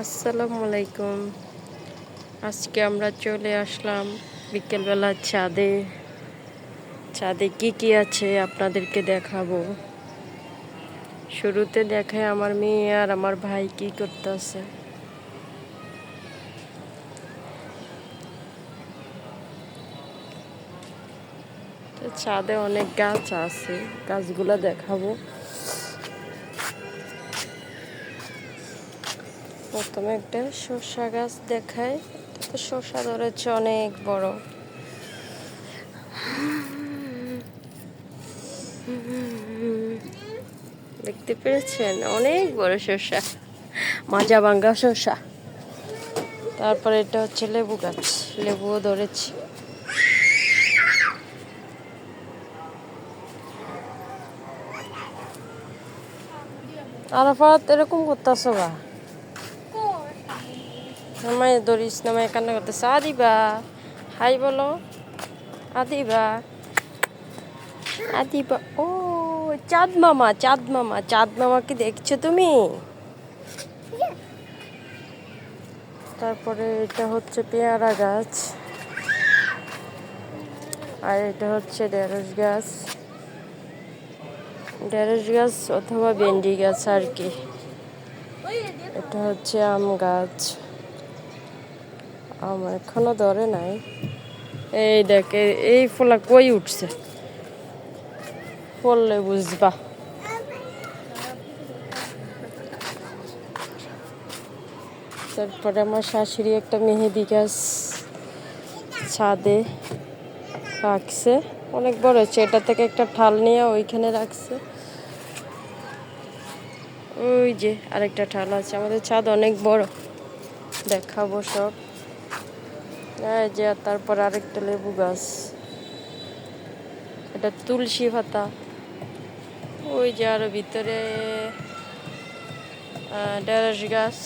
আসসালামু আলাইকুম। আজকে আমরা চলে আসলাম বিকেলবেলা ছাদে। ছাদে কি আছে আপনাদেরকে দেখাবো। শুরুতে দেখায় আমার মেয়ে আর আমার ভাই কি করতেছে। ছাদে অনেক গাছ আছে, গাছগুলা দেখাবো। প্রথমে একটা শসা গাছ দেখায়। শসা ধরেছে অনেক বড়। দেখতে পেরেছেন, অনেক বড় শসা, মাজা ভাঙ্গা শসা। তারপরে এটা হচ্ছে লেবু গাছ, লেবুও ধরেছে। আরাফাত এরকম করতেছো গা, নামাই ধরিস, নামাই কান্না করতেছে। আদিবা হাই বলো, আদিবা, আদিবা। ও চাঁদ মামা, চাঁদ মামা, চাঁদ মামাকে দেখছো তুমি? তারপরে এটা হচ্ছে পেয়ারা গাছ, আর এটা হচ্ছে ঢেঁড়স গাছ। ঢেঁড়স গাছ অথবা ভেন্ডি গাছ আর কি। এটা হচ্ছে আম গাছ, আম এখনো ধরে নাই। এই দেখে, এই ফোলা কই উঠছে, পড়লে বুঝবা। তারপরে আমার শাশুড়ি একটা মেহেদি গাছ ছাদে রাখছে, অনেক বড় হচ্ছে। এটা থেকে একটা ঠাল নিয়ে ওইখানে রাখছে। ওই যে আরেকটা ঠাল আছে। আমাদের ছাদ অনেক বড়, দেখাবো সব। এই যে, তারপর আরেকটা লেবু গাছ, এটা তুলসী পাতা। ওই যে আরো ভিতরে ঢেঁড়স গাছ।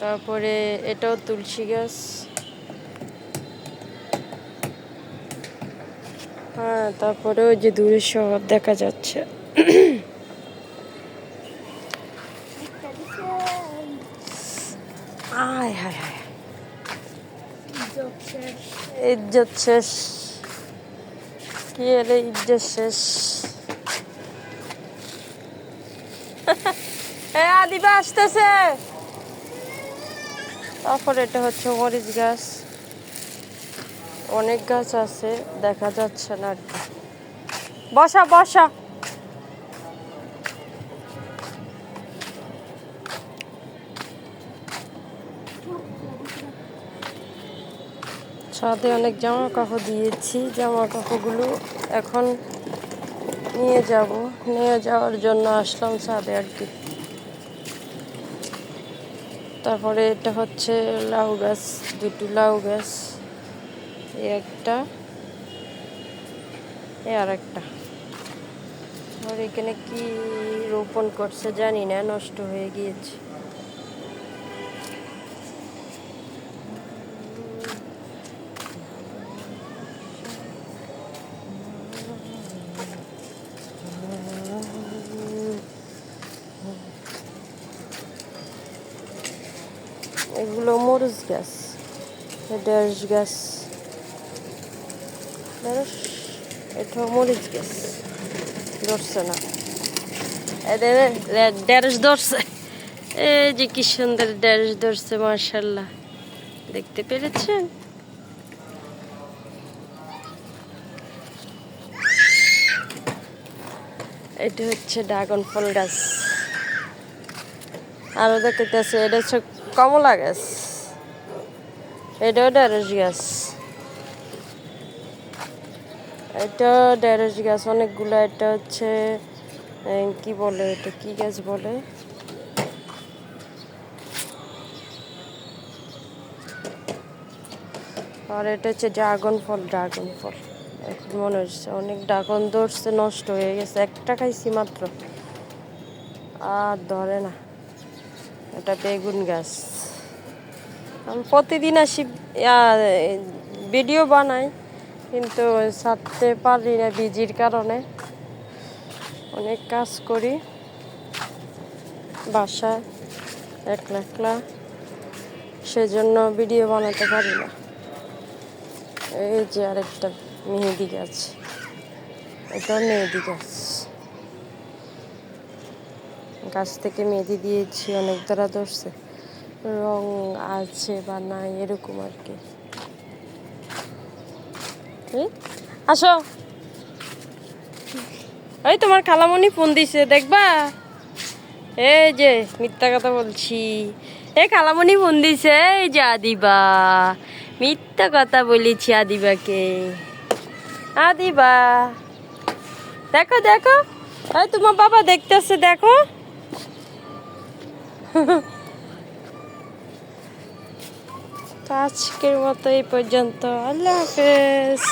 তারপরে এটাও তুলসী গাছ। হ্যাঁ, তারপরে ওই যে দূরের শহর দেখা যাচ্ছে। আয় হায় হায়, ইজ্জত শেষ। কি এর ইজ্জত শেষ। আদিবা আসতেছে। তারপর এটা হচ্ছে মরিচ গাছ। অনেক গাছ আছে, দেখা যাচ্ছে না আর কি। বসা বসা। ছাদে অনেক জামা কাপড় দিয়েছি, জামা কাপড়গুলো এখন নিয়ে যাওয়ার জন্য আসলাম ছাদে আর কি। তারপরে এটা হচ্ছে লাউ গাছ, দুটো লাউ গাছ, একটা আর একটা। আর এখানে কি রোপণ করছে জানি না, নষ্ট হয়ে গিয়েছে। এগুলো মরিচ গাছ, ঢেঁড়স গাছ, ঢেঁড়স, এটা মরিচ গাছ। ধরছে না, ঢেঁড়স ধরছে। এই যে কি সুন্দর ঢেঁড়স ধরছে, মাশাআল্লাহ, দেখতে পেরেছেন? এটা হচ্ছে ড্রাগন ফল গাছ। আরো দেখতেছে, এটা হচ্ছে কমলা গাছ, এটাও ঢেঁড়স গাছ, এটা ঢেঁড়স গাছ অনেকগুলো। এটা হচ্ছে কি বলে, এটা কি গাছ বলে, আর এটা হচ্ছে ড্রাগন ফল। ড্রাগন ফল এখন মনে হচ্ছে অনেক ড্রাগন ধরছে, নষ্ট হয়ে গেছে। একটা খাইছি মাত্র, আর ধরে না। এটা বেগুন গাছ। আমি প্রতিদিন আসি, ভিডিও বানাই, কিন্তু ছাড়তে পারি না বিজির কারণে। অনেক কাজ করি বাসায়। একলা একলা, সেজন্য ভিডিও বানাতে পারি না। এই যে আরেকটা মেহেদি গাছ, এটা মেহেদি গাছ, গাছ থেকে মেহেদি দিয়েছি, অনেক ধরা ধরছে, রং আছে বা নাই এরকম আর কি। আসো, এই তোমার খালামণি ফোন দিছে দেখবা। এই যে মিথ্যা কথা বলছি, এই খালামণি ফোন দিছে, এই যে আদিবা, মিথ্যা কথা বলেছি আদিবাকে। আদিবা দেখো দেখো, এই তোমার বাবা দেখতেছে দেখো। তো আজকের মতো এই পর্যন্ত, আল্লাহ হাফেজ।